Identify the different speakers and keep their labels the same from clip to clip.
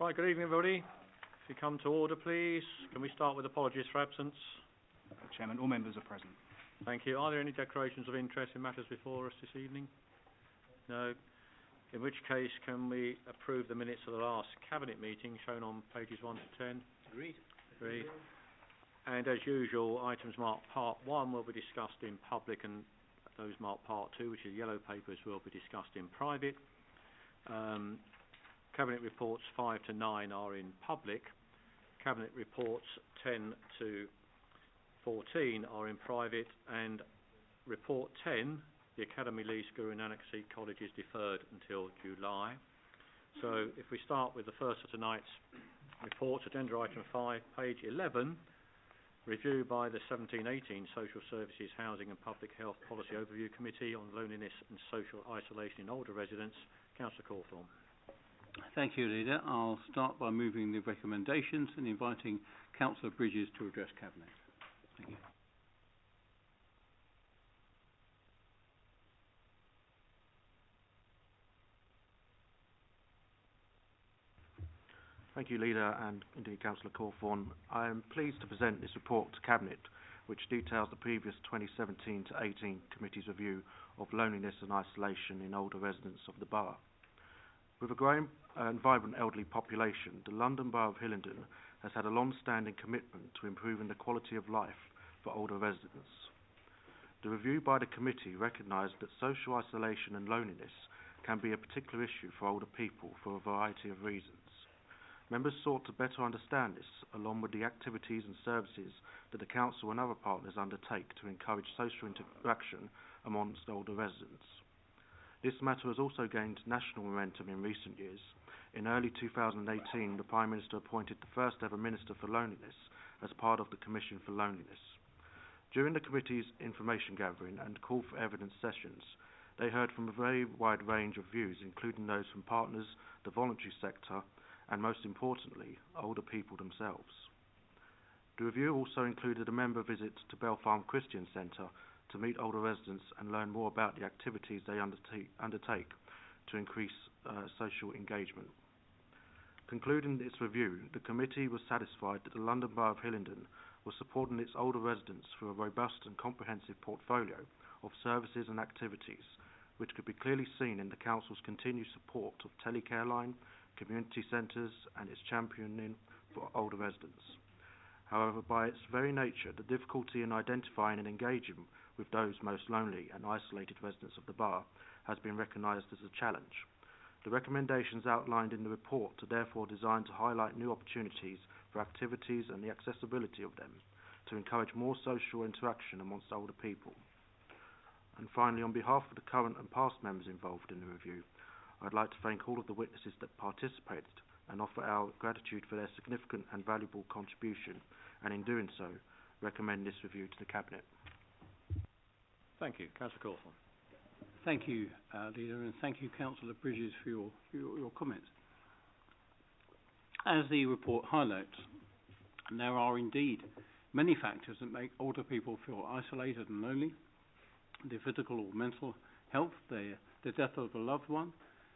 Speaker 1: Right, good evening everybody. If you come to order please, can we start with apologies for absence?
Speaker 2: Chairman, all members are present.
Speaker 1: Thank you. Are there any declarations of interest in matters before us this evening? No. In which case, can we approve the minutes of the last Cabinet meeting shown on pages 1 to 10?
Speaker 2: Agreed.
Speaker 1: Agreed. And as usual, items marked Part 1 will be discussed in public, and those marked Part 2, which is yellow papers, will be discussed in private. Cabinet reports 5 to 9 are in public. Cabinet reports 10 to 14 are in private, and report 10, the Academy lease Guru Nanak Sikh College, is deferred until July. So if we start with the first of tonight's reports, agenda item 5, page 11, review by the 17-18 Social Services, Housing and Public Health Policy Overview Committee on Loneliness and Social Isolation in Older Residents. Councillor Cawthorne.
Speaker 3: Thank you, Leader. I'll start by moving the recommendations and inviting Councillor Bridges to address Cabinet. Thank you.
Speaker 4: Thank you, Leader, and indeed Councillor Cawthorne. I am pleased to present this report to Cabinet, which details the previous 2017 to 18 Committee's review of loneliness and isolation in older residents of the Borough. With a growing and vibrant elderly population, the London Borough of Hillingdon has had a long-standing commitment to improving the quality of life for older residents. The review by the committee recognised that social isolation and loneliness can be a particular issue for older people for a variety of reasons. Members sought to better understand this, along with the activities and services that the Council and other partners undertake to encourage social interaction amongst older residents. This matter has also gained national momentum in recent years. In early 2018, the Prime Minister appointed the first ever Minister for Loneliness as part of the Commission for Loneliness. During the committee's information gathering and call for evidence sessions, they heard from a very wide range of views, including those from partners, the voluntary sector, and most importantly, older people themselves. The review also included a member visit to Bell Farm Christian Centre to meet older residents and learn more about the activities they undertake to increase social engagement. Concluding its review, the committee was satisfied that the London Borough of Hillingdon was supporting its older residents through a robust and comprehensive portfolio of services and activities, which could be clearly seen in the Council's continued support of telecare line, community centres and its championing for older residents. However, by its very nature, the difficulty in identifying and engaging with those most lonely and isolated residents of the Borough has been recognised as a challenge. The recommendations outlined in the report are therefore designed to highlight new opportunities for activities and the accessibility of them, to encourage more social interaction amongst older people. And finally, on behalf of the current and past members involved in the review, I'd like to thank all of the witnesses that participated and offer our gratitude for their significant and valuable contribution, and in doing so, recommend this review to the Cabinet.
Speaker 1: Thank you. Councillor Cawthorne.
Speaker 3: Thank you, Leader, and thank you, Councillor Bridges, for your comments. As the report highlights, there are indeed many factors that make older people feel isolated and lonely: their physical or mental health, the death of a loved one,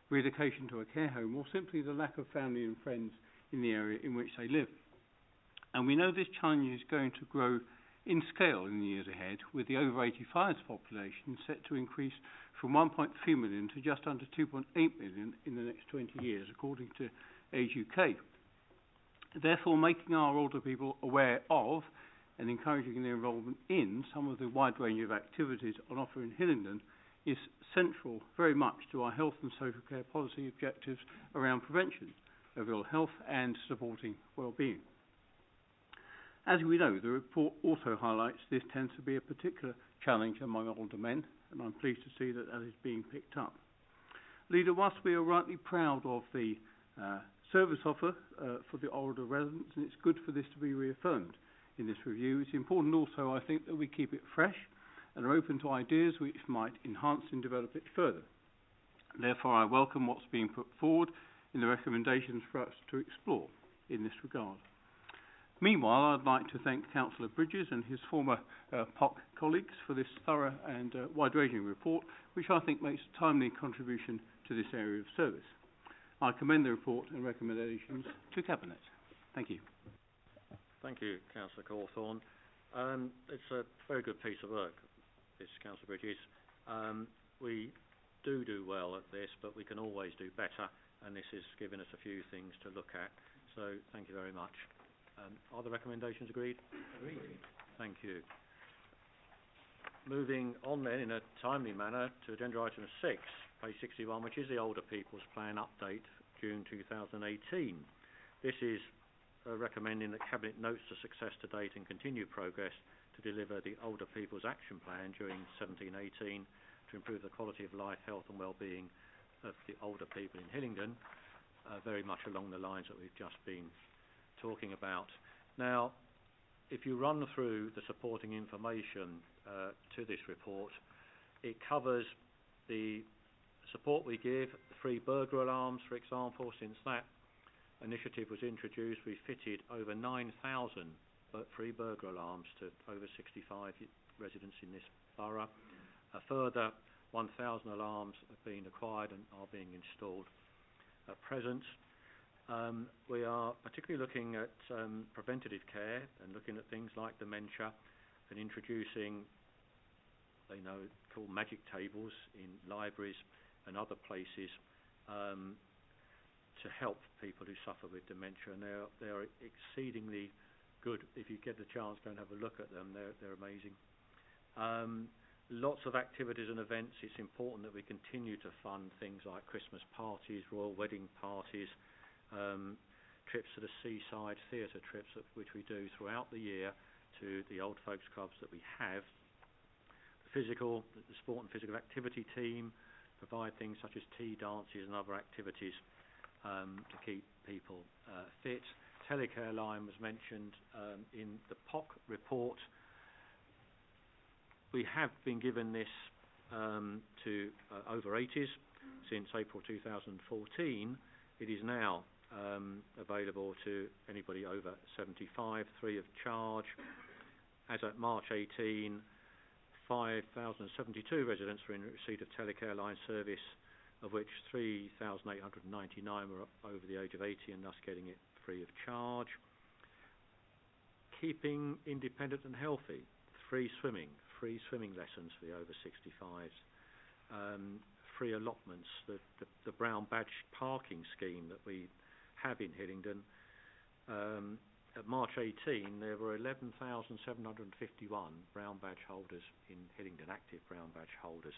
Speaker 3: relocation to a care home, or simply the lack of family and friends in the area in which they live. And we know this challenge is going to grow in scale in the years ahead, with the over 85s population set to increase from 1.3 million to just under 2.8 million in the next 20 years, according to Age UK. Therefore, making our older people aware of and encouraging their involvement in some of the wide range of activities on offer in Hillingdon is central very much to our health and social care policy objectives around prevention of ill health and supporting well-being. As we know, the report also highlights this tends to be a particular challenge among older men, and I'm pleased to see that that is being picked up. Leader, whilst we are rightly proud of the service offer for the older residents, and it's good for this to be reaffirmed in this review, it's important also, I think, that we keep it fresh and are open to ideas which might enhance and develop it further. Therefore, I welcome what's being put forward in the recommendations for us to explore in this regard. Meanwhile, I'd like to thank Councillor Bridges and his former POC colleagues for this thorough and wide-ranging report, which I think makes a timely contribution to this area of service. I commend the report and recommendations to Cabinet. Thank you.
Speaker 1: Thank you, Councillor Cawthorne. It's a very good piece of work, this, Councillor Bridges. We do well at this, but we can always do better, and this has given us a few things to look at. So thank you very much. Are the recommendations agreed? Agreed. Thank you. Moving on then in a timely manner to agenda item 6, page 61, which is the Older People's Plan update, June 2018. This is recommending that Cabinet notes the success to date and continued progress to deliver the Older People's Action Plan during 17-18 to improve the quality of life, health and well-being of the older people in Hillingdon, very much along the lines that we've just been talking about. Now, if you run through the supporting information to this report, it covers the support we give, the free burglar alarms, for example. Since that initiative was introduced, we fitted over 9,000 free burglar alarms to over 65 residents in this borough. A further 1,000 alarms have been acquired and are being installed at present. We are particularly looking at preventative care and looking at things like dementia and introducing, they know, called magic tables in libraries and other places to help people who suffer with dementia, and they are exceedingly good. If you get the chance, go and have a look at them. They're amazing. Lots of activities and events. It's important that we continue to fund things like Christmas parties, royal wedding parties, trips to the seaside, theatre trips, which we do throughout the year to the old folks clubs that we have. The sport and physical activity team provide things such as tea dances and other activities to keep people fit. Telecare line was mentioned in the POC report. We have been given this to over 80s since April 2014. It is now available to anybody over 75, free of charge. As at March 18, 5,072 residents were in receipt of telecare line service, of which 3,899 were over the age of 80 and thus getting it free of charge. Keeping independent and healthy, free swimming lessons for the over 65s, free allotments, the brown badge parking scheme that we have in Hillingdon. At March 18, there were 11,751 brown badge holders in Hillingdon, active brown badge holders.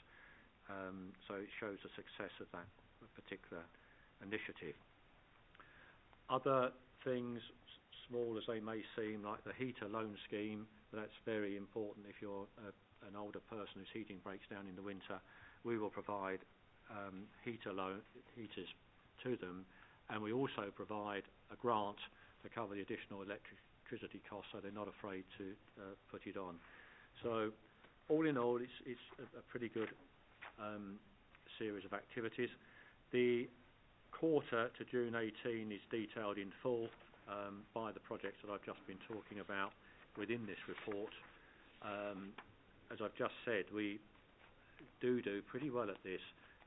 Speaker 1: So it shows the success of that particular initiative. Other things, small as they may seem, like the heater loan scheme, that's very important. If you're an older person whose heating breaks down in the winter, we will provide heaters to them, and we also provide a grant to cover the additional electricity costs, so they're not afraid to put it on. So all in all, it's a pretty good series of activities. The quarter to June 18 is detailed in full by the projects that I've just been talking about within this report. As I've just said, we do pretty well at this,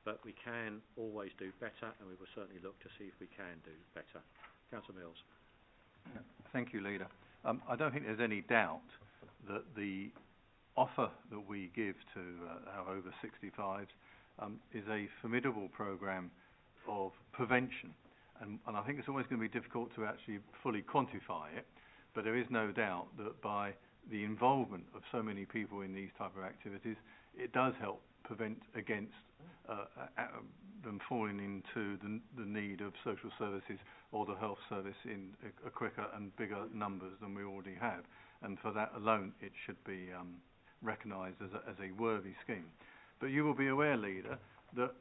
Speaker 1: but we can always do better, and we will certainly look to see if we can do better. Councillor Mills.
Speaker 5: Thank you, Leader. I don't think there's any doubt that the offer that we give to our over 65s is a formidable programme of prevention, and I think it's always going to be difficult to actually fully quantify it, but there is no doubt that by the involvement of so many people in these type of activities, it does help prevent against them falling into the need of social services or the health service in a quicker and bigger numbers than we already have. And for that alone, it should be recognised as a worthy scheme. But you will be aware, Leader, that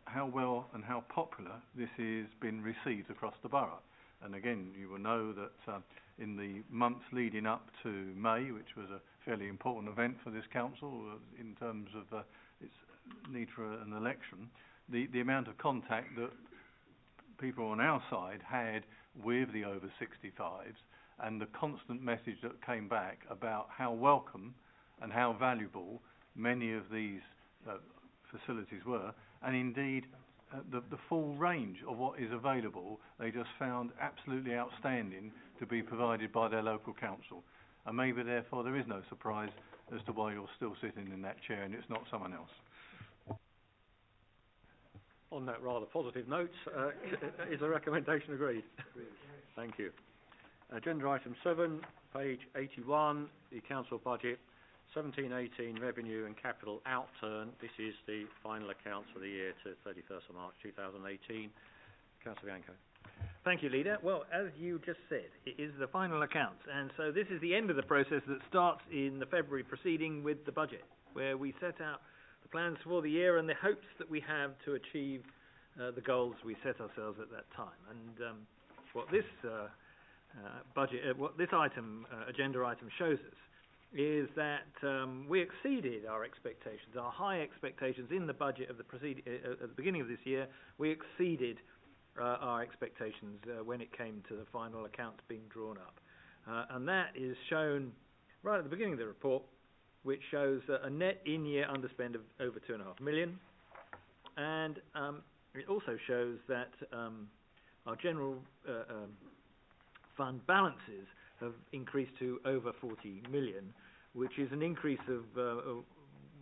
Speaker 5: how well and how popular this has been received across the borough. And again, you will know that in the months leading up to May, which was a fairly important event for this council in terms of its need for an election, the amount of contact that people on our side had with the over 65s and the constant message that came back about how welcome and how valuable many of these facilities were, and indeed the full range of what is available. They just found absolutely outstanding to be provided by their local council. And maybe therefore there is no surprise as to why you're still sitting in that chair and it's not someone else.
Speaker 1: On that rather positive note, is the recommendation agreed? Agreed. Thank you. Agenda item 7, page 81, the council budget, 17-18 revenue and capital outturn. This is the final accounts for the year to 31st of March 2018. Councillor Bianco.
Speaker 6: Thank you, Leader. Well, as you just said, it is the final accounts, and so this is the end of the process that starts in the February proceeding with the budget, where we set out the plans for the year and the hopes that we have to achieve the goals we set ourselves at that time. And what this agenda item shows us is that we exceeded our expectations, our high expectations in the budget of the at the beginning of this year. We exceeded our expectations when it came to the final accounts being drawn up. And that is shown right at the beginning of the report, which shows a net in-year underspend of over £2.5 million. And it also shows that our general fund balances have increased to over 40 million, which is an increase of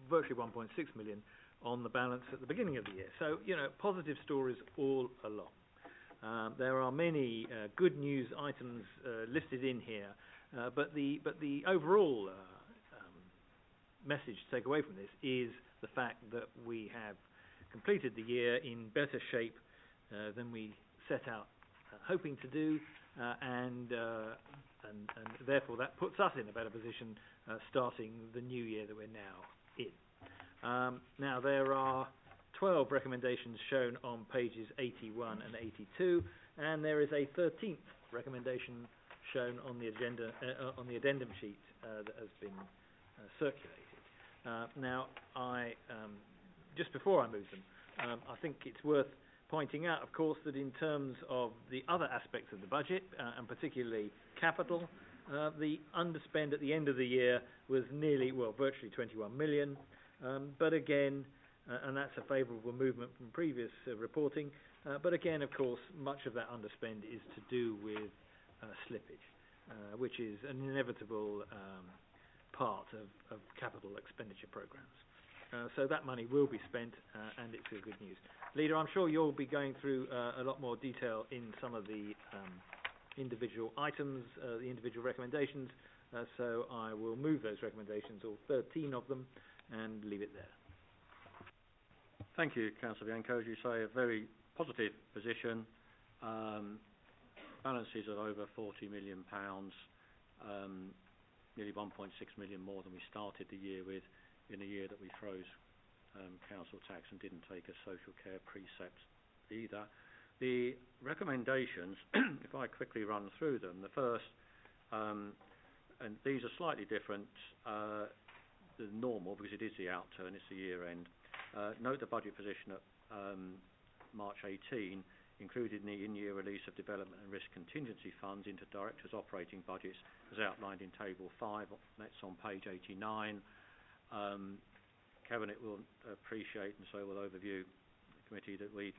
Speaker 6: virtually 1.6 million on the balance at the beginning of the year. So, positive stories all along. There are many good news items listed in here, but the overall message to take away from this is the fact that we have completed the year in better shape than we set out hoping to do, and therefore that puts us in a better position starting the new year that we're now in. Now there are 12 recommendations shown on pages 81 and 82, and there is a 13th recommendation shown on the agenda on the addendum sheet that has been circulated. Now, just before I move them, I think it's worth pointing out, of course, that in terms of the other aspects of the budget, and particularly capital, the underspend at the end of the year was virtually 21 million. But again, and that's a favourable movement from previous reporting, but again, of course, much of that underspend is to do with slippage, which is an inevitable part of capital expenditure programmes. So that money will be spent, and it's good news. Leader, I'm sure you'll be going through a lot more detail in some of the individual items, the individual recommendations, so I will move those recommendations, all 13 of them, and leave it there.
Speaker 1: Thank you, Councillor Bianco. As you say, a very positive position. Balances of over £40 million, nearly 1.6 million more than we started the year with, in a year that we froze council tax and didn't take a social care precept either. The recommendations, if I quickly run through them, the first, and these are slightly different than normal because it is the outturn, it's the year end. Note the budget position at March 18 included in the in-year release of development and risk contingency funds into directors' operating budgets as outlined in Table 5, that's on page 89. Cabinet will appreciate, and so will overview the committee, that we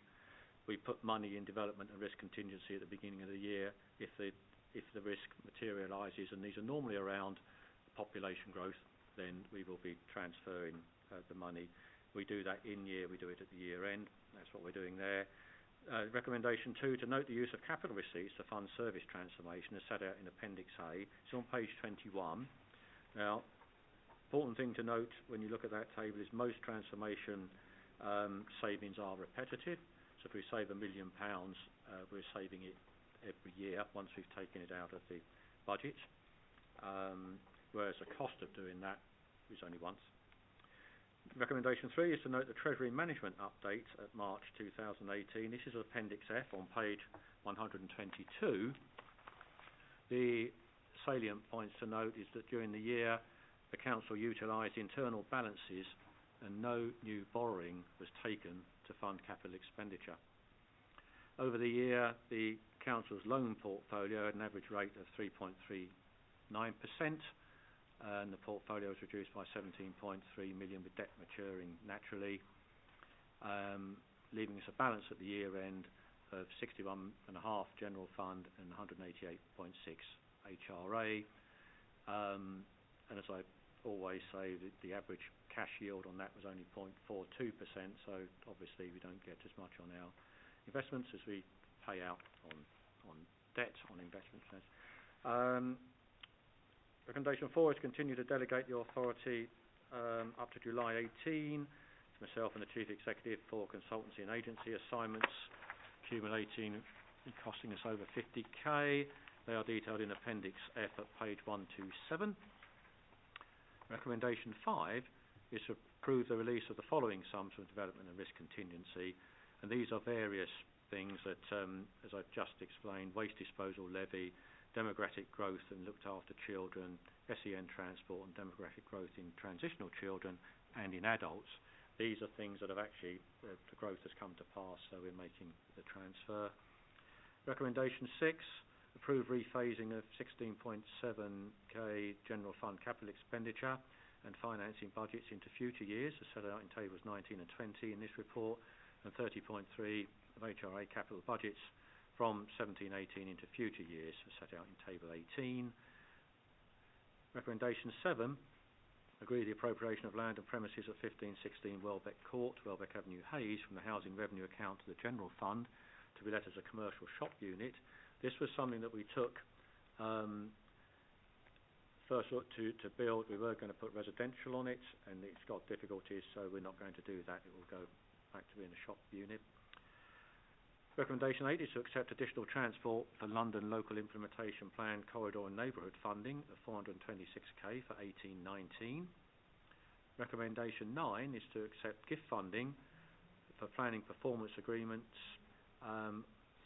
Speaker 1: put money in development and risk contingency at the beginning of the year if the risk materialises, and these are normally around population growth, then we will be transferring the money. We do that in year, we do it at the year end. That's what we're doing there. Recommendation 2, to note the use of capital receipts to fund service transformation as set out in Appendix A. It's on page 21. Now, important thing to note when you look at that table is most transformation savings are repetitive. So if we save £1 million, we're saving it every year once we've taken it out of the budget. Whereas the cost of doing that is only once. Recommendation 3 is to note the Treasury Management Update at March 2018. This is Appendix F on page 122. The salient points to note is that during the year, the Council utilised internal balances and no new borrowing was taken to fund capital expenditure. Over the year, the Council's loan portfolio had an average rate of 3.39%, and the portfolio was reduced by 17.3 million with debt maturing naturally. leaving us a balance at the year end of 61.5 general fund and 188.6 HRA. And as I always say, the average cash yield on that was only 0.42%, so obviously we don't get as much on our investments as we pay out on debt on investments. Recommendation 4 is continue to delegate the authority up to July 18 to myself and the Chief Executive for consultancy and agency assignments accumulating and costing us over 50k. They are detailed in Appendix F at page 127. Recommendation 5 is to approve the release of the following sums from development and risk contingency, and these are various things that, as I've just explained, waste disposal levy, demographic growth and looked after children, SEN transport and demographic growth in transitional children and in adults. These are things that have actually, the growth has come to pass, so we're making the transfer. Recommendation 6, approve rephasing of 16.7k general fund capital expenditure and financing budgets into future years, as set out in tables 19 and 20 in this report, and 30.3 of HRA capital budgets from 17-18 into future years, as set out in table 18. Recommendation 7, agree the appropriation of land and premises at 1516 Welbeck Court, Welbeck Avenue, Hayes, from the housing revenue account to the general fund to be let as a commercial shop unit. This was something that we took first look to build. We were going to put residential on it, and it's got difficulties, so we're not going to do that. It will go back to being a shop unit. Recommendation 8 is to accept additional transport for London Local Implementation Plan Corridor and Neighbourhood funding of 426k for 18-19. Recommendation 9 is to accept gift funding for planning performance agreements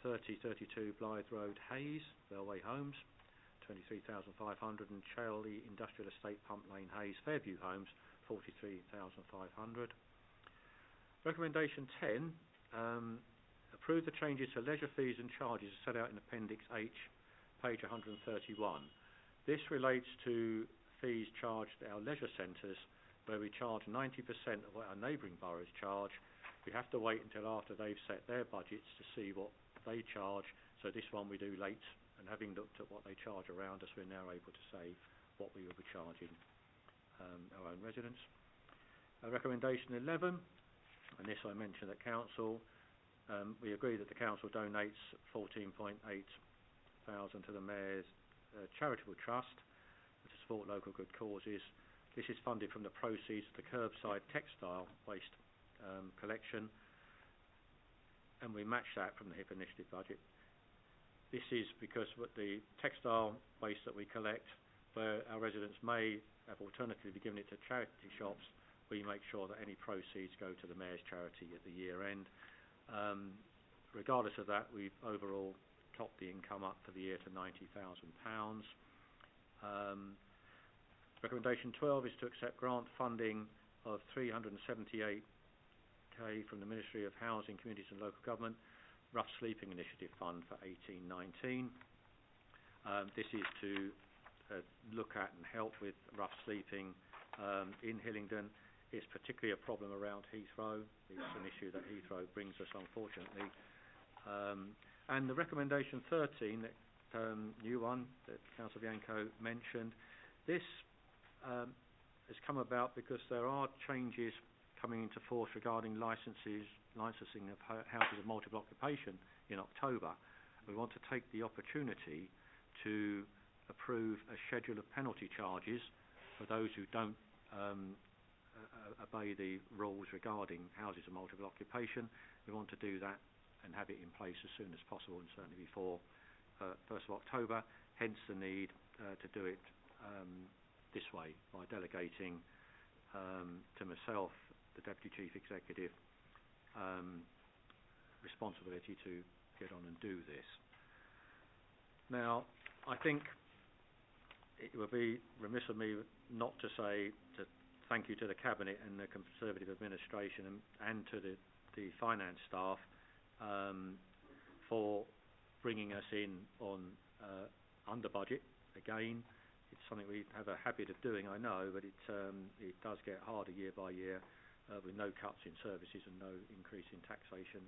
Speaker 1: 3032 Blythe Road, Hayes, Railway Homes, 23,500, and Charlie Industrial Estate, Pump Lane, Hayes, Fairview Homes, 43,500. Recommendation 10, approve the changes to leisure fees and charges set out in Appendix H, page 131. This relates to fees charged at our leisure centres, where we charge 90% of what our neighbouring boroughs charge. We have to wait until after they've set their budgets to see what they charge, so this one we do late, and having looked at what they charge around us, we're now able to say what we will be charging our own residents. Recommendation 11, and this I mentioned at council, we agree that the council donates 14.8 thousand to the Mayor's charitable trust to support local good causes. This is funded from the proceeds of the curbside textile waste collection, and we match that from the HIP initiative budget. This is because with the textile waste that we collect, where our residents may have alternatively given it to charity shops, we make sure that any proceeds go to the Mayor's charity at the year end. Regardless of that, we've overall topped the income up for the year to £90,000. Recommendation 12 is to accept grant funding of 378k from the Ministry of Housing, Communities and Local Government Rough Sleeping Initiative Fund for 18-19. This is to look at and help with rough sleeping in Hillingdon. It's particularly a problem around Heathrow. It's an issue that Heathrow brings us, unfortunately. And the recommendation 13, that new one that Councillor Bianco mentioned, this has come about because there are changes coming into force regarding licensing of houses of multiple occupation in October. We want to take the opportunity to approve a schedule of penalty charges for those who don't obey the rules regarding houses of multiple occupation. We want to do that and have it in place as soon as possible, and certainly before 1st of October, hence the need to do it this way, by delegating to myself, the Deputy Chief Executive, responsibility to get on and do this. Now, I think it would be remiss of me not to say thank you to the Cabinet and the Conservative administration and to the finance staff for bringing us in on under budget. Again, it's something we have a habit of doing, I know, but it does get harder year by year. with no cuts in services and no increase in taxation.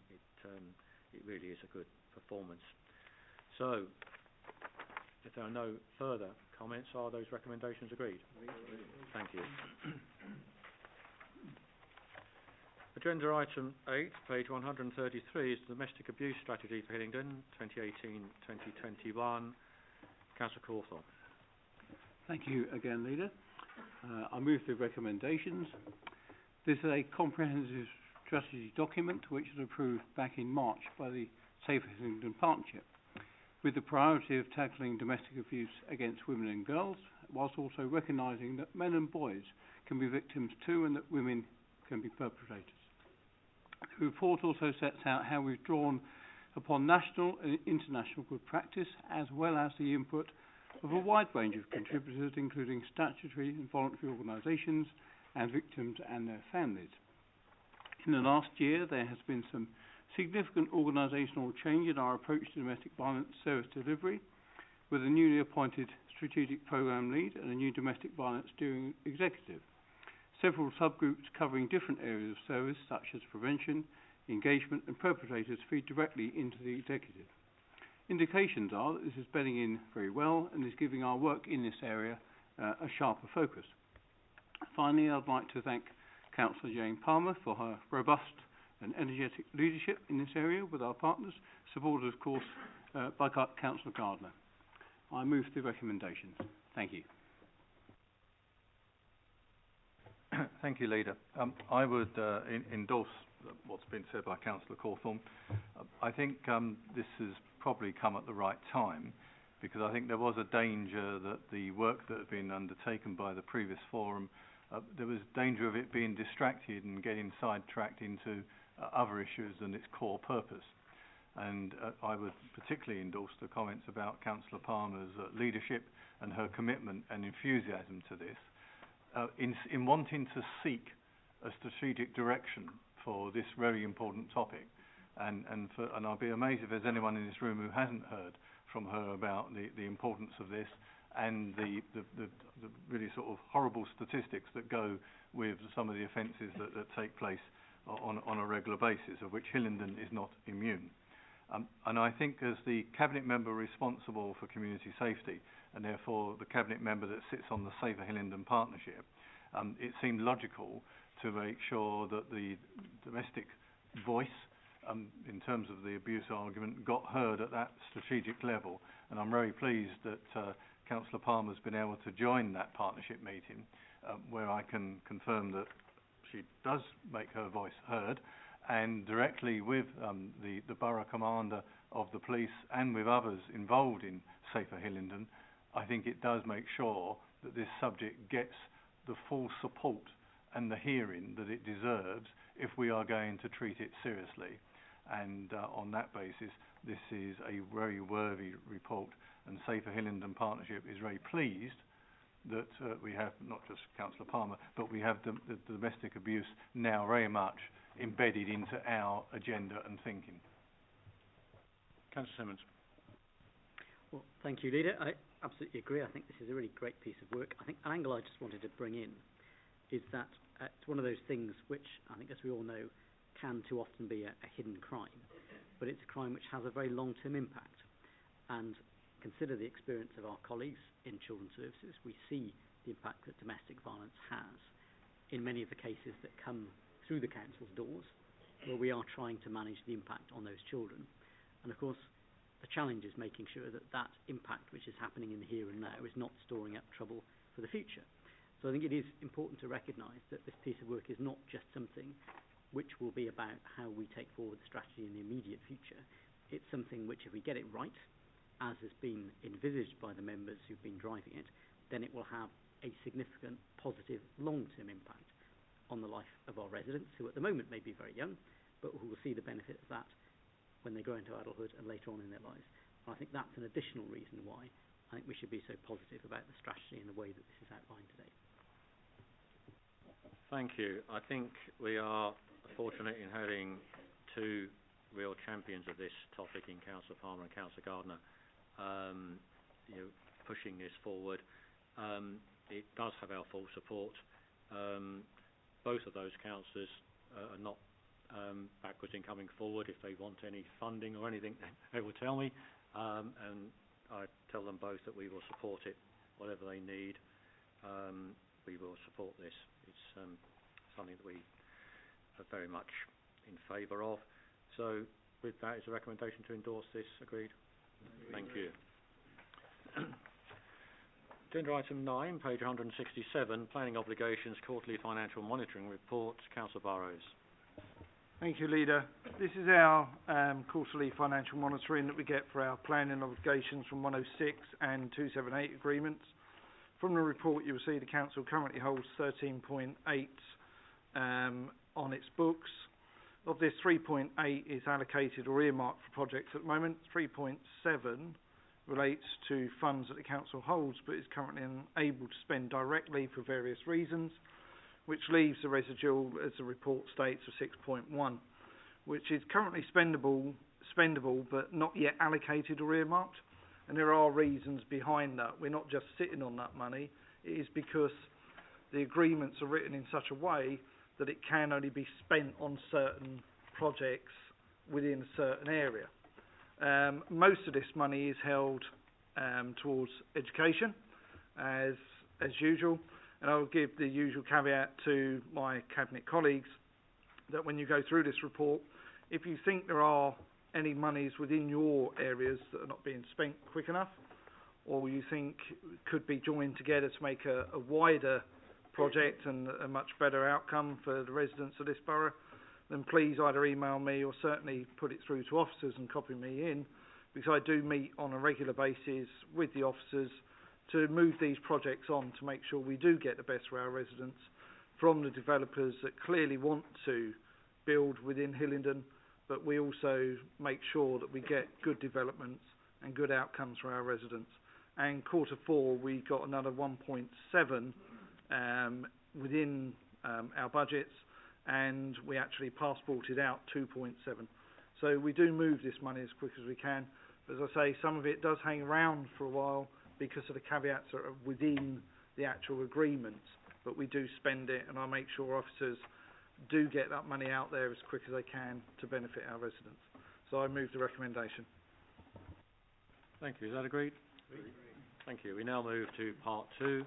Speaker 1: It really is a good performance. So, if there are no further comments, are those recommendations agreed? Thank you. Agenda item 8, page 133, is the Domestic Abuse Strategy for Hillingdon, 2018-2021. Councillor Cawthorne.
Speaker 3: Thank you again, Leader. I move the recommendations. This is a comprehensive strategy document which was approved back in March by the Safer Hillingdon Partnership, with the priority of tackling domestic abuse against women and girls, whilst also recognising that men and boys can be victims too and that women can be perpetrators. The report also sets out how we've drawn upon national and international good practice, as well as the input of a wide range of contributors, including statutory and voluntary organisations and victims and their families. In the last year, there has been some significant organisational change in our approach to domestic violence service delivery, with a newly appointed strategic programme lead and a new domestic violence steering executive. Several subgroups covering different areas of service, such as prevention, engagement and perpetrators, feed directly into the executive. Indications are that this is bedding in very well and is giving our work in this area a sharper focus. Finally, I'd like to thank Councillor Jane Palmer for her robust and energetic leadership in this area with our partners, supported of course by Councillor Gardner. I move the recommendations. Thank you.
Speaker 5: Thank you, Leader. I would endorse what's been said by Councillor Cawthorne. I think this has probably come at the right time, because I think there was a danger that the work that had been undertaken by the previous forum, there was danger of it being distracted and getting sidetracked into other issues than its core purpose. And I would particularly endorse the comments about Councillor Palmer's leadership and her commitment and enthusiasm to this, in wanting to seek a strategic direction for this very important topic. And I'll be amazed if there's anyone in this room who hasn't heard from her about the importance of this and the really sort of horrible statistics that go with some of the offences that take place on a regular basis, of which Hillingdon is not immune. And I think as the Cabinet member responsible for community safety, and therefore the Cabinet member that sits on the Safer Hillingdon Partnership, it seemed logical to make sure that the domestic voice, in terms of the abuse argument, got heard at that strategic level. And I'm very pleased that Councillor Palmer's been able to join that partnership meeting, where I can confirm that she does make her voice heard, and directly with the Borough Commander of the police and with others involved in Safer Hillingdon, I think it does make sure that this subject gets the full support and the hearing that it deserves if we are going to treat it seriously. And on that basis, this is a very worthy report, and Safer Hillingdon Partnership is very pleased that we have not just Councillor Palmer, but we have the domestic abuse now very much embedded into our agenda and thinking.
Speaker 1: Councillor Simmons.
Speaker 7: Well, thank you, Leader. I absolutely agree. I think this is a really great piece of work. I think an angle I just wanted to bring in is that it's one of those things which I think, as we all know, can too often be a hidden crime, but it's a crime which has a very long-term impact. And consider the experience of our colleagues in children's services. We see the impact that domestic violence has in many of the cases that come through the council's doors, where we are trying to manage the impact on those children. And of course, the challenge is making sure that that impact which is happening in the here and now is not storing up trouble for the future. So I think it is important to recognise that this piece of work is not just something which will be about how we take forward the strategy in the immediate future. It's something which, if we get it right, as has been envisaged by the members who've been driving it, then it will have a significant positive long-term impact on the life of our residents, who at the moment may be very young, but who will see the benefit of that when they grow into adulthood and later on in their lives. And I think that's an additional reason why I think we should be so positive about the strategy and the way that this is outlined today.
Speaker 1: Thank you. I think we are fortunate in having two real champions of this topic in Councillor Palmer and Councillor Gardner, pushing this forward. It does have our full support. both of those councillors are not backwards in coming forward. If they want any funding or anything, they will tell me, and I tell them both that we will support it, whatever they need. We will support this. It's something that we are very much in favour of. So with that, is a recommendation to endorse this agreed? Thank you. Agenda item 9, page 167, Planning Obligations Quarterly Financial Monitoring Report. Councillor Burrows.
Speaker 8: Thank you, Leader. This is our quarterly financial monitoring that we get for our planning obligations from 106 and 278 agreements. From the report, you will see the Council currently holds 13.8 on its books. Of this, 3.8 is allocated or earmarked for projects at the moment. 3.7 relates to funds that the Council holds but is currently unable to spend directly for various reasons, which leaves the residual, as the report states, of 6.1, which is currently spendable but not yet allocated or earmarked. And there are reasons behind that. We're not just sitting on that money. It is because the agreements are written in such a way that it can only be spent on certain projects within a certain area. Most of this money is held towards education, as usual. And I will give the usual caveat to my Cabinet colleagues that when you go through this report, if you think there are any monies within your areas that are not being spent quick enough, or you think could be joined together to make a wider project and a much better outcome for the residents of this borough, then please either email me or certainly put it through to officers and copy me in, because I do meet on a regular basis with the officers to move these projects on to make sure we do get the best for our residents from the developers that clearly want to build within Hillingdon, but we also make sure that we get good developments and good outcomes for our residents. And Q4, we got another 1.7 within our budgets, and we actually passported out 2.7. So we do move this money as quick as we can. But as I say, some of it does hang around for a while because of the caveats that are within the actual agreements, but we do spend it, and I make sure officers do get that money out there as quick as they can to benefit our residents. So I move the recommendation.
Speaker 1: Thank you. Is that agreed? Agreed. Thank you. We now move to part 2.